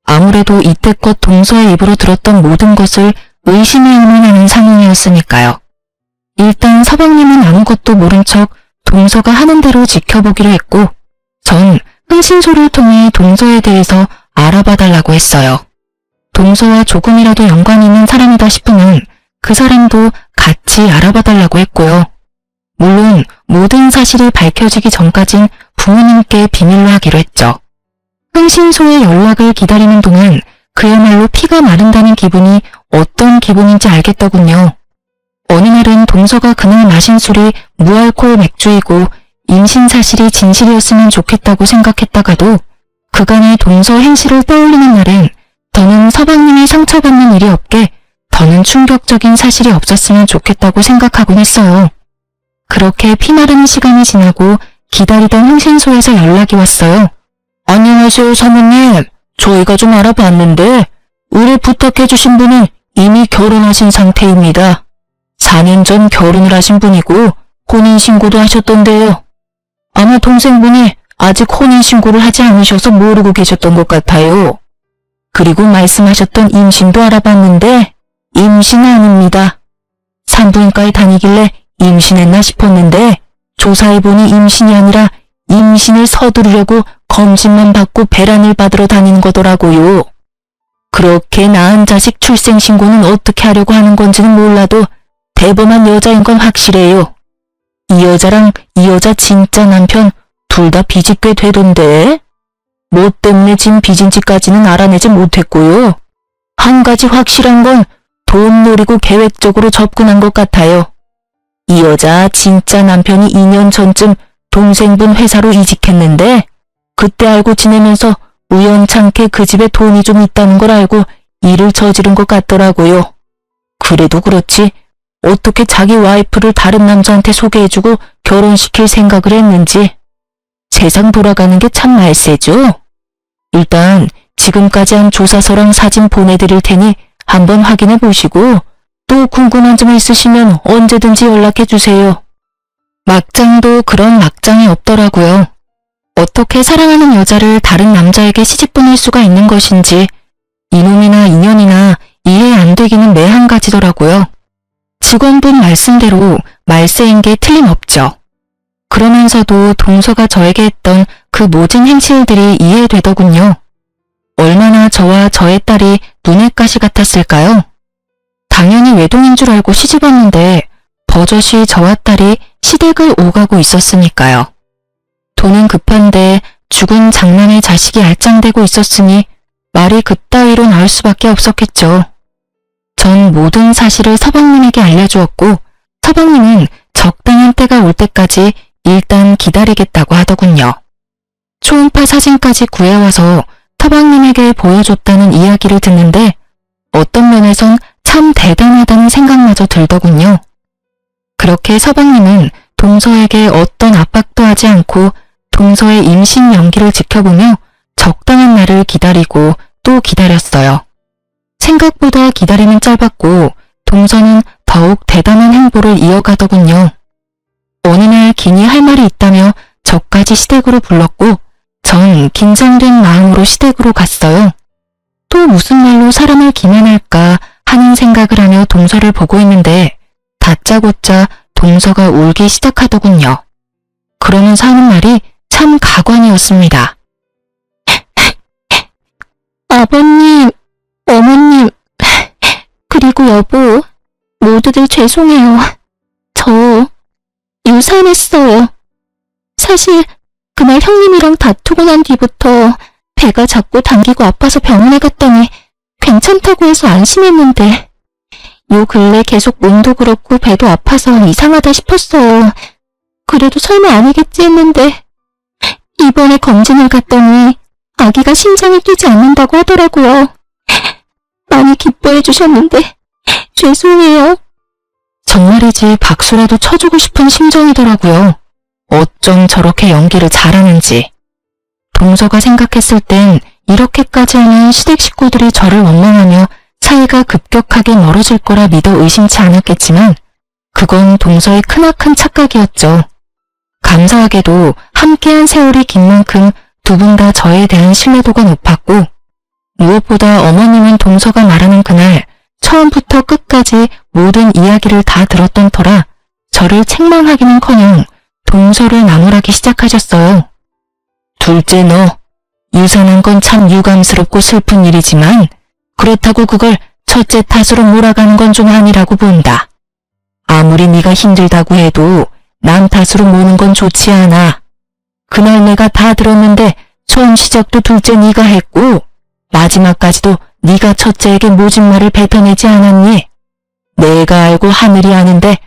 아무래도 이때껏 동서의 입으로 들었던 모든 것을 의심해야만 하는 상황이었으니까요. 일단 서방님은 아무것도 모른 척 동서가 하는 대로 지켜보기로 했고, 전 흥신소를 통해 동서에 대해서 알아봐 달라고 했어요. 동서와 조금이라도 연관이 있는 사람이다 싶으면 그 사람도 같이 알아봐 달라고 했고요. 물론 모든 사실이 밝혀지기 전까진 부모님께 비밀로 하기로 했죠. 흥신소의 연락을 기다리는 동안 그야말로 피가 마른다는 기분이 어떤 기분인지 알겠더군요. 어느 날은 동서가 그날 마신 술이 무알코올 맥주이고 임신 사실이 진실이었으면 좋겠다고 생각했다가도 그간의 동서 행실을 떠올리는 날엔 더는 서방님이 상처받는 일이 없게 더는 충격적인 사실이 없었으면 좋겠다고 생각하곤 했어요. 그렇게 피마르는 시간이 지나고 기다리던 흥신소에서 연락이 왔어요. 안녕하세요, 사모님. 저희가 좀 알아봤는데 의뢰 부탁해주신 분은 이미 결혼하신 상태입니다. 4년 전 결혼을 하신 분이고 혼인신고도 하셨던데요. 아마 동생분이 아직 혼인신고를 하지 않으셔서 모르고 계셨던 것 같아요. 그리고 말씀하셨던 임신도 알아봤는데 임신 아닙니다. 산부인과에 다니길래 임신했나 싶었는데 조사해보니 임신이 아니라 임신을 서두르려고 검진만 받고 배란을 받으러 다니는 거더라고요. 그렇게 낳은 자식 출생신고는 어떻게 하려고 하는 건지는 몰라도 대범한 여자인 건 확실해요. 이 여자랑 이 여자 진짜 남편 둘 다 빚이 꽤 되던데 뭐 때문에 진 빚인지까지는 알아내지 못했고요. 한 가지 확실한 건 돈 노리고 계획적으로 접근한 것 같아요. 이 여자 진짜 남편이 2년 전쯤 동생분 회사로 이직했는데 그때 알고 지내면서 우연찮게 그 집에 돈이 좀 있다는 걸 알고 일을 저지른 것 같더라고요. 그래도 그렇지 어떻게 자기 와이프를 다른 남자한테 소개해주고 결혼시킬 생각을 했는지 세상 돌아가는 게 참 말세죠. 일단 지금까지 한 조사서랑 사진 보내드릴 테니 한번 확인해 보시고 또 궁금한 점 있으시면 언제든지 연락해 주세요. 막장도 그런 막장이 없더라고요. 어떻게 사랑하는 여자를 다른 남자에게 시집 보낼 수가 있는 것인지 이놈이나 인연이나 이해 안 되기는 매한 가지더라고요. 직원분 말씀대로 말세인 게 틀림없죠. 그러면서도 동서가 저에게 했던 그 모든 행실들이 이해되더군요. 얼마나 저와 저의 딸이 눈의 가시 같았을까요? 당연히 외동인 줄 알고 시집 왔는데 버젓이 저와 딸이 시댁을 오가고 있었으니까요. 돈은 급한데 죽은 장남의 자식이 알짱대고 있었으니 말이 그따위로 나올 수밖에 없었겠죠. 전 모든 사실을 서방님에게 알려주었고 서방님은 적당한 때가 올 때까지 일단 기다리겠다고 하더군요. 초음파 사진까지 구해와서 서방님에게 보여줬다는 이야기를 듣는데 어떤 면에선 참 대단하다는 생각마저 들더군요. 그렇게 서방님은 동서에게 어떤 압박도 하지 않고 동서의 임신 연기를 지켜보며 적당한 날을 기다리고 또 기다렸어요. 생각보다 기다림은 짧았고 동서는 더욱 대단한 행보를 이어가더군요. 어느 날 기니 할 말이 있다며 저까지 시댁으로 불렀고 전 긴장된 마음으로 시댁으로 갔어요. 또 무슨 말로 사람을 기만할까 하는 생각을 하며 동서를 보고 있는데 다짜고짜 동서가 울기 시작하더군요. 그러면서 하는 말이 참 가관이었습니다. 아버님, 어머님, 그리고 여보, 모두들 죄송해요. 저 유산했어요. 사실 그날 형님이랑 다투고 난 뒤부터 배가 자꾸 당기고 아파서 병원에 갔더니 괜찮다고 해서 안심했는데 요 근래 계속 몸도 그렇고 배도 아파서 이상하다 싶었어요. 그래도 설마 아니겠지 했는데 이번에 검진을 갔더니 아기가 심장이 뛰지 않는다고 하더라고요. 많이 기뻐해 주셨는데 죄송해요. 정말이지 박수라도 쳐주고 싶은 심정이더라고요. 어쩜 저렇게 연기를 잘하는지. 동서가 생각했을 땐 이렇게까지 하면 시댁 식구들이 저를 원망하며 사이가 급격하게 멀어질 거라 믿어 의심치 않았겠지만 그건 동서의 크나큰 착각이었죠. 감사하게도 함께한 세월이 긴 만큼 두 분 다 저에 대한 신뢰도가 높았고 무엇보다 어머님은 동서가 말하는 그날 처음부터 끝까지 모든 이야기를 다 들었던 터라 저를 책망하기는커녕 동서를 나무라기 시작하셨어요. 둘째 너, 유산한 건 참 유감스럽고 슬픈 일이지만 그렇다고 그걸 첫째 탓으로 몰아가는 건 좀 아니라고 본다. 아무리 네가 힘들다고 해도 남 탓으로 모는 건 좋지 않아. 그날 내가 다 들었는데 처음 시작도 둘째 네가 했고 마지막까지도 네가 첫째에게 모진 말을 뱉어내지 않았니? 내가 알고 하늘이 아는데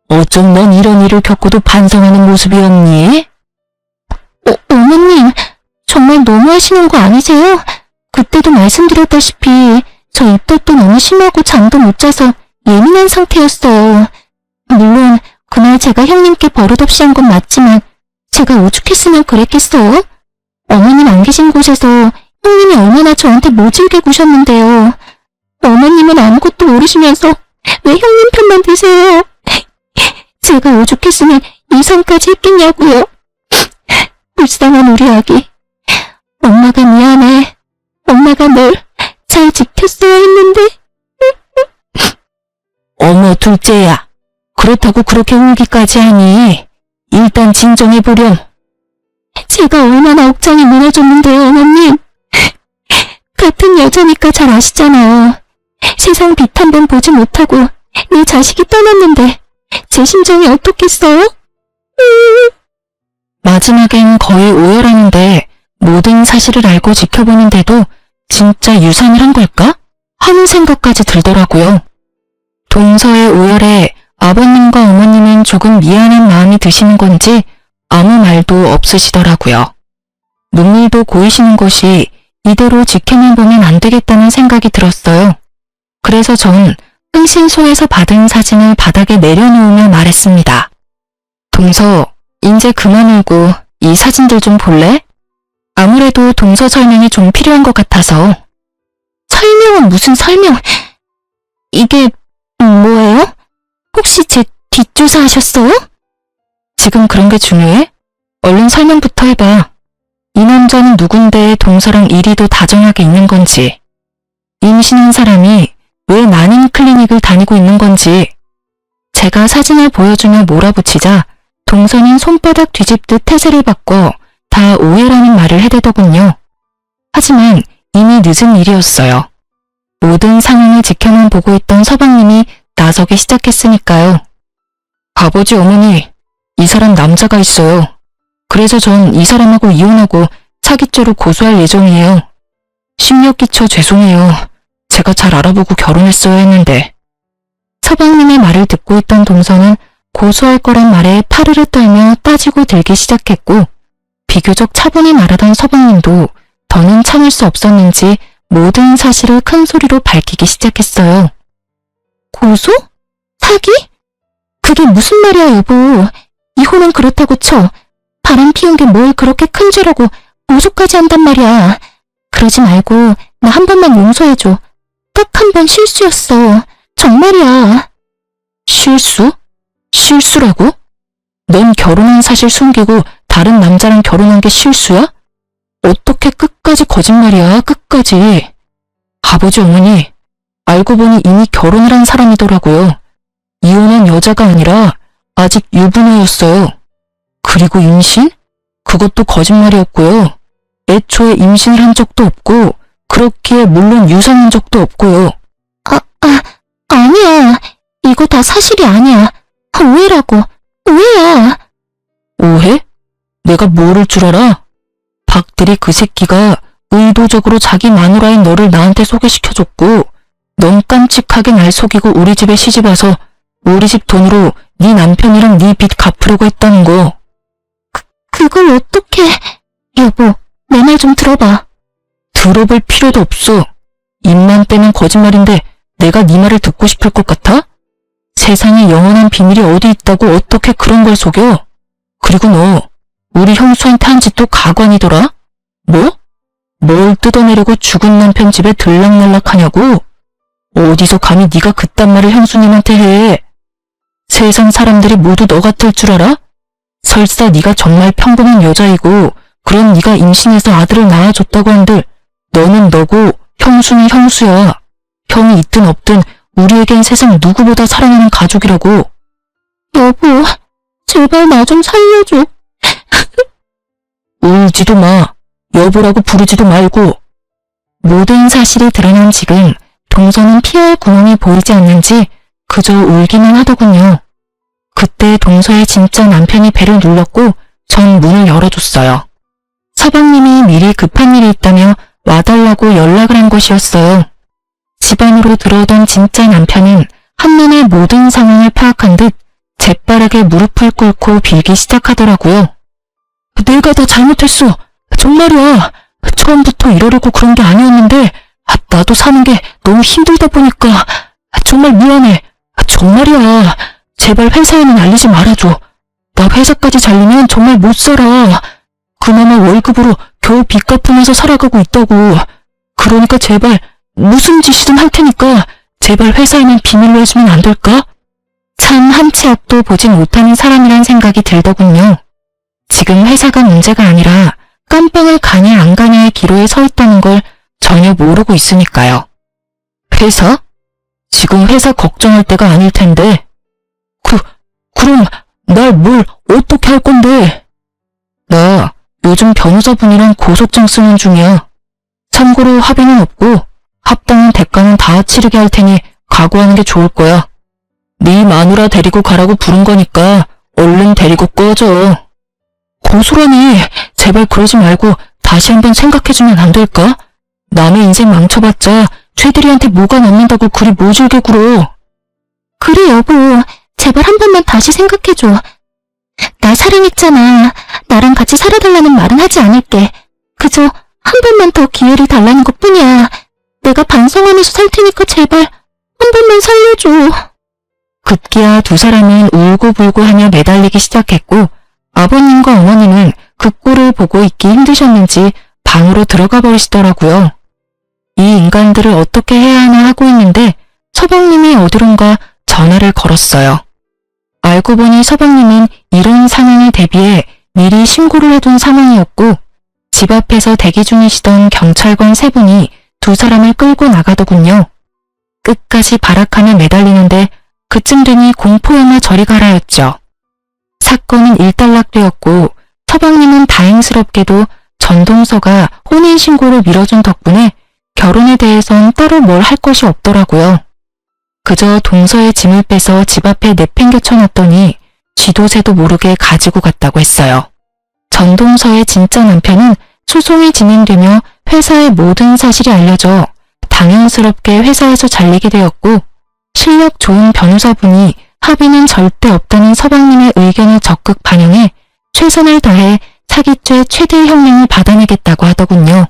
어쩜 넌 이런 일을 겪고도 반성하는 모습이 없니? 어머님, 정말 너무하시는 거 아니세요? 그때도 말씀드렸다시피 저 입덧도 너무 심하고 잠도 못 자서 예민한 상태였어요. 물론 그날 제가 형님께 버릇없이 한 건 맞지만 제가 오죽했으면 그랬겠어요? 어머님 안 계신 곳에서 형님이 얼마나 저한테 모질게 구셨는데요. 어머님은 아무것도 모르시면서 왜 형님 편만 드세요? 제가 오죽했으면 이 상까지 했겠냐고요. 불쌍한 우리 아기. 엄마가 미안해. 엄마가 널 잘 지켰어야 했는데. 어머 둘째야. 그렇다고 그렇게 울기까지 하니? 일단 진정해보렴. 제가 얼마나 억장이 무너졌는데요, 어머님. 같은 여자니까 잘 아시잖아요. 세상 빛 한 번 보지 못하고 내 자식이 떠났는데 제 심정이 어떻겠어요? 마지막엔 거의 오열하는데 모든 사실을 알고 지켜보는데도 진짜 유산을 한 걸까? 하는 생각까지 들더라고요. 동서의 오열에 아버님과 어머님은 조금 미안한 마음이 드시는 건지 아무 말도 없으시더라고요. 눈물도 고이시는 것이 이대로 지켜만 보면 안 되겠다는 생각이 들었어요. 그래서 전 흥신소에서 받은 사진을 바닥에 내려놓으며 말했습니다. 동서, 이제 그만 울고 이 사진들 좀 볼래? 아무래도 동서 설명이 좀 필요한 것 같아서. 설명은 무슨 설명? 이게 뭐예요? 혹시 제 뒷조사 하셨어요? 지금 그런 게 중요해? 얼른 설명부터 해봐. 이 남자는 누군데 동서랑 이리도 다정하게 있는 건지, 임신한 사람이 왜 난임 클리닉을 다니고 있는 건지. 제가 사진을 보여주며 몰아붙이자 동서는 손바닥 뒤집듯 태세를 바꿔 다 오해라는 말을 해대더군요. 하지만 이미 늦은 일이었어요. 모든 상황을 지켜만 보고 있던 서방님이 나서기 시작했으니까요. 아버지 어머니, 이 사람 남자가 있어요. 그래서 전 이 사람하고 이혼하고 사기죄로 고소할 예정이에요. 심력 끼쳐 죄송해요. 제가 잘 알아보고 결혼했어야 했는데. 서방님의 말을 듣고 있던 동서는 고소할 거란 말에 파르르 떨며 따지고 들기 시작했고 비교적 차분히 말하던 서방님도 더는 참을 수 없었는지 모든 사실을 큰 소리로 밝히기 시작했어요. 고소? 사기? 그게 무슨 말이야, 여보. 이혼은 그렇다고 쳐. 바람 피운 게 뭘 그렇게 큰 죄라고 고소까지 한단 말이야. 그러지 말고 나 한 번만 용서해줘. 딱 한 번 실수였어. 정말이야. 실수? 실수라고? 넌 결혼한 사실 숨기고 다른 남자랑 결혼한 게 실수야? 어떻게 끝까지 거짓말이야, 끝까지. 아버지 어머니, 알고 보니 이미 결혼을 한 사람이더라고요. 이혼한 여자가 아니라 아직 유부녀였어요. 그리고 임신? 그것도 거짓말이었고요. 애초에 임신을 한 적도 없고 그렇기에 물론 유산한 적도 없고요. 아니야. 이거 다 사실이 아니야. 오해라고. 오해야. 오해? 내가 모를 줄 알아? 박대리 그 새끼가 의도적으로 자기 마누라인 너를 나한테 소개시켜줬고 넌 깜찍하게 날 속이고 우리 집에 시집와서 우리 집 돈으로 네 남편이랑 네 빚 갚으려고 했다는 거. 그걸 어떻게... 여보, 내 말 좀 들어봐. 들어볼 필요도 없어. 입만 떼면 거짓말인데 내가 네 말을 듣고 싶을 것 같아? 세상에 영원한 비밀이 어디 있다고 어떻게 그런 걸 속여? 그리고 너 우리 형수한테 한 짓도 가관이더라? 뭐? 뭘 뜯어내려고 죽은 남편 집에 들락날락하냐고? 어디서 감히 네가 그딴 말을 형수님한테 해? 세상 사람들이 모두 너 같을 줄 알아? 설사 네가 정말 평범한 여자이고 그럼 네가 임신해서 아들을 낳아줬다고 한들 너는 너고 형수는 형수야. 형이 있든 없든 우리에겐 세상 누구보다 사랑하는 가족이라고. 여보, 제발 나 좀 살려줘. 울지도 마. 여보라고 부르지도 말고. 모든 사실이 드러난 지금 동서는 피할 구멍이 보이지 않는지 그저 울기만 하더군요. 그때 동서의 진짜 남편이 배를 눌렀고 전 문을 열어줬어요. 서방님이 미리 급한 일이 있다며 와달라고 연락을 한 것이었어요. 집 안으로 들어오던 진짜 남편은 한눈에 모든 상황을 파악한 듯 재빠르게 무릎을 꿇고 빌기 시작하더라고요. 내가 다 잘못했어. 정말이야. 처음부터 이러려고 그런 게 아니었는데 나도 사는 게 너무 힘들다 보니까 정말 미안해. 정말이야. 제발 회사에는 알리지 말아줘. 나 회사까지 잘리면 정말 못 살아. 그나마 월급으로 겨우 빚 갚으면서 살아가고 있다고. 그러니까 제발 무슨 짓이든 할 테니까 제발 회사에는 비밀로 해주면 안 될까? 참 한 치 앞도 보지 못하는 사람이란 생각이 들더군요. 지금 회사가 문제가 아니라 깜빵을 가냐 안 가냐의 기로에 서 있다는 걸 전혀 모르고 있으니까요. 회사? 지금 회사 걱정할 때가 아닐 텐데. 그럼 날 뭘 어떻게 할 건데? 나 요즘 변호사분이랑 고소장 쓰는 중이야. 참고로 합의는 없고 합당한 대가는 다 치르게 할 테니 각오하는 게 좋을 거야. 네 마누라 데리고 가라고 부른 거니까 얼른 데리고 꺼져. 고소라니. 제발 그러지 말고 다시 한번 생각해주면 안 될까? 남의 인생 망쳐봤자 최대리한테 뭐가 남는다고 그리 모질게 굴어. 그래 여보, 제발 한 번만 다시 생각해줘. 나 사랑했잖아. 나랑 같이 살아달라는 말은 하지 않을게. 그저 한 번만 더 기회를 달라는 것뿐이야. 내가 반성하면서 살 테니까 제발 한 번만 살려줘. 급기야 두 사람은 울고불고 하며 매달리기 시작했고 아버님과 어머님은 그 꼴을 보고 있기 힘드셨는지 방으로 들어가 버리시더라고요. 이 인간들을 어떻게 해야 하나 하고 있는데 서방님이 어디론가 전화를 걸었어요. 알고 보니 서방님은 이런 상황에 대비해 미리 신고를 해둔 상황이었고 집 앞에서 대기 중이시던 경찰관 세 분이 두 사람을 끌고 나가더군요. 끝까지 발악하며 매달리는데 그쯤 되니 공포영화 저리 가라였죠. 사건은 일단락되었고 서방님은 다행스럽게도 전동서가 혼인신고를 밀어준 덕분에 결혼에 대해선 따로 뭘 할 것이 없더라고요. 그저 동서의 짐을 빼서 집 앞에 내팽개쳐놨더니 쥐도 새도 모르게 가지고 갔다고 했어요. 전동서의 진짜 남편은 소송이 진행되며 회사의 모든 사실이 알려져 당연스럽게 회사에서 잘리게 되었고 실력 좋은 변호사분이 합의는 절대 없다는 서방님의 의견을 적극 반영해 최선을 다해 사기죄 최대 형량을 받아내겠다고 하더군요.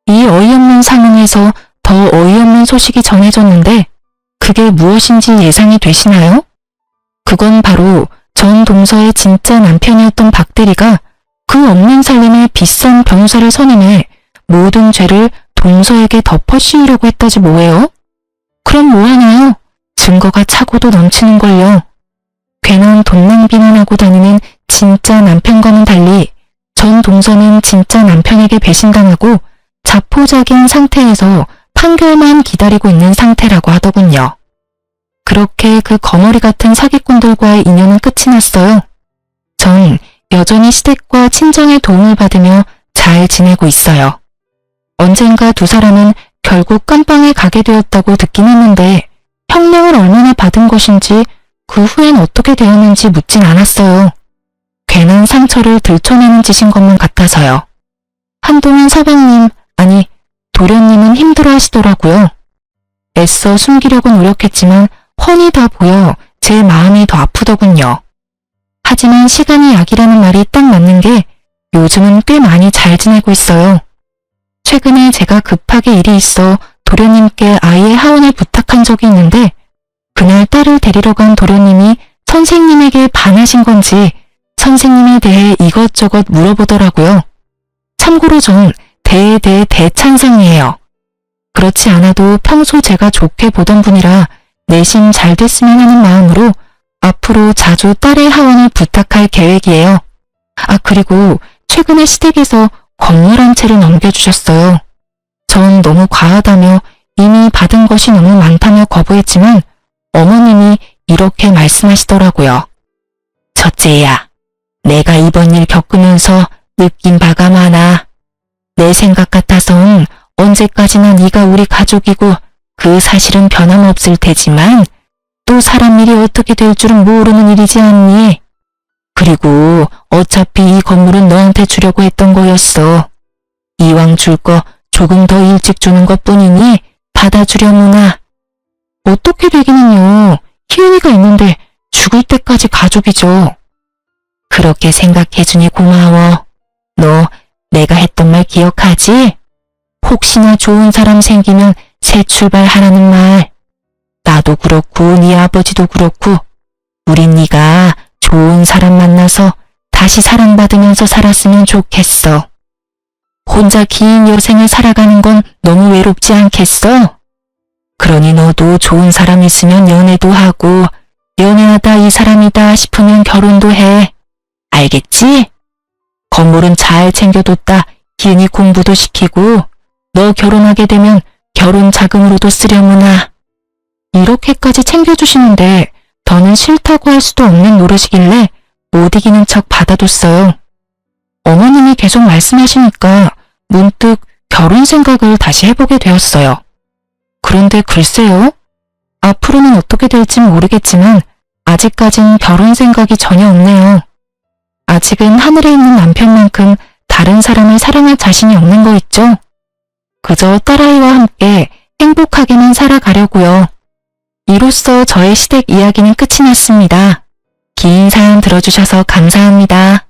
이 어이없는 상황에서 더 어이없는 소식이 전해졌는데 그게 무엇인지 예상이 되시나요? 그건 바로 전 동서의 진짜 남편이었던 박대리가 그 없는 살림에 비싼 변호사를 선임해 모든 죄를 동서에게 덮어씌우려고 했다지 뭐예요? 그럼 뭐하나요? 증거가 차고도 넘치는걸요. 괜한 돈 낭비만 하고 다니는 진짜 남편과는 달리 전 동서는 진짜 남편에게 배신당하고 자포자기인 상태에서 판결만 기다리고 있는 상태라고 하더군요. 그렇게 그 거머리 같은 사기꾼들과의 인연은 끝이 났어요. 전 여전히 시댁과 친정의 도움을 받으며 잘 지내고 있어요. 언젠가 두 사람은 결국 깜빵에 가게 되었다고 듣긴 했는데 형량을 얼마나 받은 것인지 그 후엔 어떻게 되었는지 묻진 않았어요. 괜한 상처를 들춰내는 짓인 것만 같아서요. 한동안 서방님, 아니 도련님은 힘들어 하시더라고요. 애써 숨기려고 노력했지만 훤히 다 보여 제 마음이 더 아프더군요. 하지만 시간이 약이라는 말이 딱 맞는 게 요즘은 꽤 많이 잘 지내고 있어요. 최근에 제가 급하게 일이 있어 도련님께 아이의 하원을 부탁한 적이 있는데 그날 딸을 데리러 간 도련님이 선생님에게 반하신 건지 선생님에 대해 이것저것 물어보더라고요. 참고로 전 대에 대찬성이에요. 그렇지 않아도 평소 제가 좋게 보던 분이라 내심 잘 됐으면 하는 마음으로 앞으로 자주 딸의 하원을 부탁할 계획이에요. 그리고 최근에 시댁에서 건물 한 채를 넘겨주셨어요. 전 너무 과하다며 이미 받은 것이 너무 많다며 거부했지만 어머님이 이렇게 말씀하시더라고요. 첫째야, 내가 이번 일 겪으면서 느낀 바가 많아. 내 생각 같아선 언제까지나 네가 우리 가족이고 그 사실은 변함없을 테지만 또 사람 일이 어떻게 될 줄은 모르는 일이지 않니? 그리고 어차피 이 건물은 너한테 주려고 했던 거였어. 이왕 줄 거 조금 더 일찍 주는 것뿐이니 받아주려무나. 어떻게 되기는요. 희은이가 있는데 죽을 때까지 가족이죠. 그렇게 생각해주니 고마워. 너 내가 했던 말 기억하지? 혹시나 좋은 사람 생기면 새 출발하라는 말. 나도 그렇고 네 아버지도 그렇고 우린 네가 좋은 사람 만나서 다시 사랑받으면서 살았으면 좋겠어. 혼자 긴 여생을 살아가는 건 너무 외롭지 않겠어? 그러니 너도 좋은 사람 있으면 연애도 하고 연애하다 이 사람이다 싶으면 결혼도 해. 알겠지? 건물은 잘 챙겨뒀다 기은이 공부도 시키고 너 결혼하게 되면 결혼 자금으로도 쓰려무나. 이렇게까지 챙겨주시는데 더는 싫다고 할 수도 없는 노릇이길래 못 이기는 척 받아뒀어요. 어머님이 계속 말씀하시니까 문득 결혼 생각을 다시 해보게 되었어요. 그런데 글쎄요. 앞으로는 어떻게 될지 모르겠지만 아직까진 결혼 생각이 전혀 없네요. 아직은 하늘에 있는 남편만큼 다른 사람을 사랑할 자신이 없는 거 있죠? 그저 딸아이와 함께 행복하게만 살아가려고요. 이로써 저의 시댁 이야기는 끝이 났습니다. 긴 사연 들어주셔서 감사합니다.